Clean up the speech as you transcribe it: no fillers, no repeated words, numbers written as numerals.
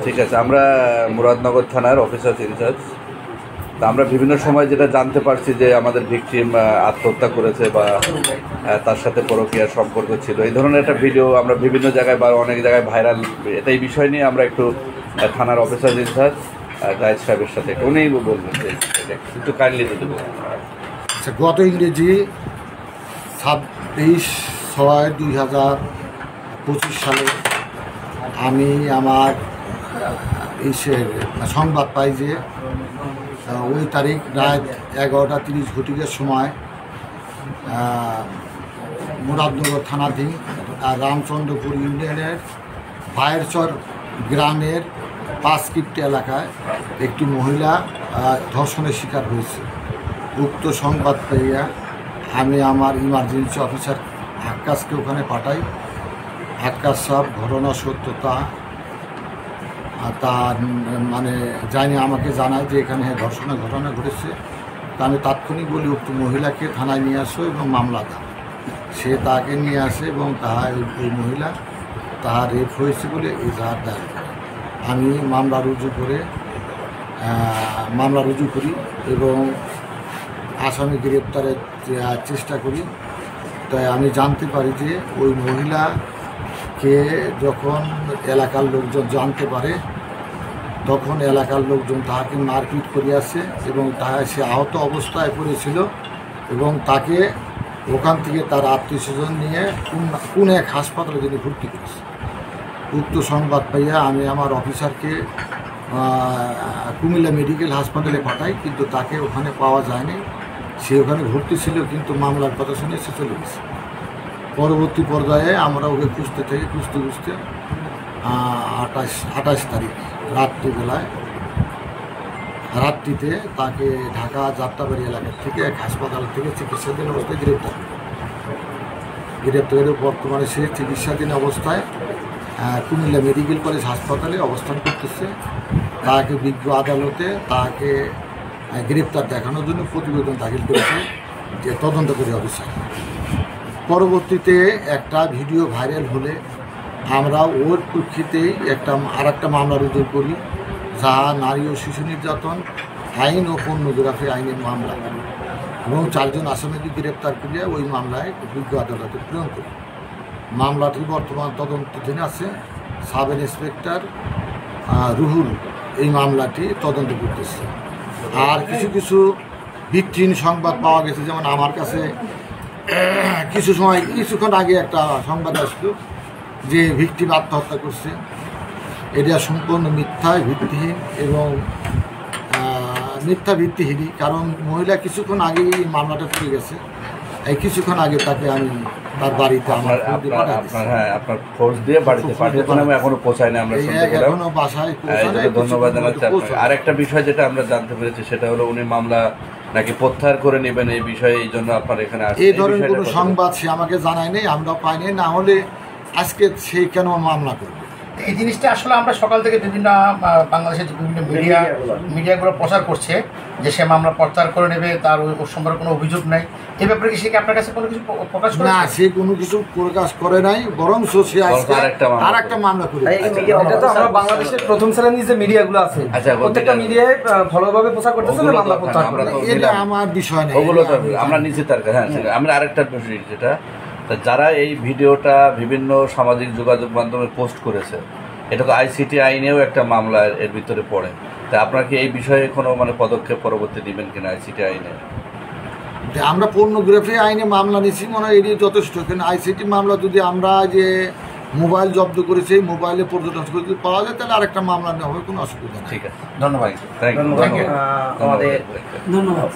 ঠিক আছে, আমরা মুরাদনগর থানার অফিসার ইনচার্জ। তা আমরা বিভিন্ন সময় যেটা জানতে পারছি যে আমাদের ভিকটিম আত্মহত্যা করেছে বা তার সাথে পরকীয়ার সম্পর্ক ছিল, এই ধরনের একটা ভিডিও আমরা বিভিন্ন জায়গায় বা অনেক জায়গায় ভাইরাল। এটা এই বিষয় নিয়ে আমরা একটু থানার অফিসার ইনচার্জ জাহিদ সাহেবের সাথে উনি বলবেন যে একটু কাইন্ডলি যদি বলবেন। আচ্ছা, গত ইংরেজি 27/6/2025 সালে আমি আমার সংবাদ পাই যে ওই তারিখ রাত 11:30 ঘটিকার সময় মুরাদনগর থানাধীন রামচন্দ্রপুর ইউনিয়নের ভায়েরচর গ্রামের 5 কিপ্টে এলাকায় একটি মহিলা ধর্ষণের শিকার হয়েছে। উক্ত সংবাদ পেয়ে আমি আমার ইমার্জেন্সি অফিসার আক্কাসকে ওখানে পাঠাই। আক্কাস সাহেব ঘটনার সত্যতা তার মানে জানি আমাকে জানায় যে এখানে ধর্ষণের ঘটনা ঘটেছে। তা আমি তাৎক্ষণিক বলি উক্ত মহিলাকে থানায় নিয়ে আসো এবং মামলা দাও। সে তাকে নিয়ে আসে এবং ওই মহিলা তাহার রেপ হয়েছে বলে এজাহার দায়ের করে। আমি মামলা রুজু করি এবং আসামি গ্রেপ্তারের চেষ্টা করি। তাই আমি জানতে পারি যে ওই মহিলাকে যখন এলাকার লোকজন জানতে পারে তখন এলাকার লোকজন তাহাকে মারপিট করিয়াছে এবং সে আহত অবস্থায় পড়েছিল এবং তাকে ওখান থেকে তার আত্মীয়স্বজন নিয়ে কোন এক হাসপাতালে তিনি ভর্তি করেছে। উক্ত সংবাদ পাইয়া আমি আমার অফিসারকে কুমিল্লা মেডিকেল হাসপাতালে পাঠাই, কিন্তু তাকে ওখানে পাওয়া যায়নি। সে ওখানে ভর্তি ছিল কিন্তু মামলার কথা শুনে সে চলে গেছে। পরবর্তী পর্যায়ে আমরা ওকে খুঁজতে 28 তারিখ রাত্রিতে তাকে ঢাকা যাত্রাবাড়ি এলাকা থেকে এক হাসপাতাল থেকে চিকিৎসাধীন অবস্থায় গ্রেপ্তার করে বর্তমানে সে চিকিৎসাধীন অবস্থায় কুমিল্লা মেডিকেল কলেজ হাসপাতালে অবস্থান করতেছে। তাকে বিজ্ঞ আদালতে তাকে গ্রেপ্তার দেখানোর জন্য প্রতিবেদন দাখিল করেছে যে তদন্তকারী অফিসার। পরবর্তীতে একটা ভিডিও ভাইরাল হলে আমরা ওর প্রেক্ষিতেই আরেকটা মামলা রুজু করি, যা নারী ও শিশু নির্যাতন আইন ও পর্নোগ্রাফি আইনের মামলা, এবং 4 জন আসামিকে গ্রেপ্তার করিয়া ওই মামলায় বিজ্ঞ আদালতে প্রেরণ করি। মামলাটি বর্তমান তদন্তাধীন আছে। সাব ইন্সপেক্টর রুহুল এই মামলাটি তদন্ত করতেছে। আর কিছু ভিত্তিহীন সংবাদ পাওয়া গেছে, যেমন আমার কাছে কিছুক্ষণ আগে একটা সংবাদ আসলো যে ভিকটিম আত্মহত্যা করছে। এটা সম্পূর্ণ ভিত্তিহীন এবং ভিত্তিহীনই, কারণ মহিলা কিছুক্ষণ আগে এই মামলাটা করে গেছে। এই কিছুক্ষণ আগে তাকে আমি তার বাড়িতে আপনার ফোর্স দিয়ে বাড়িতে পাঠিয়েছিলাম, এখনো পৌঁছায়নি। আমরা এখনো বাসায় ধন্যবাদ জানাচ্ছি। আরেকটা বিষয় যেটা আমরা জানতে পেরেছি সেটা হলো উনি মামলা নাকি প্রত্যাহার করে নেবেন, এই বিষয়ে এই জন্য আপনার এখানে এই ধরনের কোনো সংবাদ সে আমাকে জানায় নেই, আমরা পাইনি। না হলে আজকে সে কেন মামলা করবে? এই জিনিসটা আসলে আমরা সকাল থেকে বিভিন্ন বাংলাদেশের বিভিন্ন মিডিয়াগুলো প্রচার করছে যে সে মামলা প্রত্যাহার করে নেবে, তার ওর সম্পর্কে কোনো অভিযোগ নাই। এই ব্যাপারে কি সে কি আপনার কাছে কোনো কিছু প্রকাশ করে? না, সে কোনো কিছু প্রকাশ করে নাই, বরং সে আরেকটা মামলা করে। এটা তো আমরা বাংলাদেশের প্রথম শ্রেণীর যে মিডিয়াগুলো আছে প্রত্যেকটা মিডিয়ায় ভালোভাবে প্রচার করতেছে যে মামলা প্রত্যাহার করে। এটা আমার বিষয় না, ওগুলো তো আমরা নিচে তার কাছে। হ্যাঁ, আমরা আরেকটা বিষয় যেটা যারা এই ভিডিওটা বিভিন্ন সামাজিক যোগাযোগ মাধ্যমে পোস্ট করেছে, এটা তো আইসিটি আইনেও একটা মামলা এর ভিতরে পড়ে। তা আপনার কি এই বিষয়ে কোনো পদক্ষেপ পরবর্তী দিবেন কিনা আইসিটি আইনে? আমরা পর্নোগ্রাফি আইনে মামলা নিচ্ছি, মনে হয় এটি যথেষ্ট। কিন্তু আইসিটি মামলা যদি আমরা যে মোবাইল জব্দ করেছি, মোবাইলে পর্যটন যদি পাওয়া যায়, তাহলে আরেকটা মামলা নেওয়া হবে, কোনো অসুবিধা নেই। ঠিক আছে, ধন্যবাদ। Thank you. আমাদের ধন্যবাদ।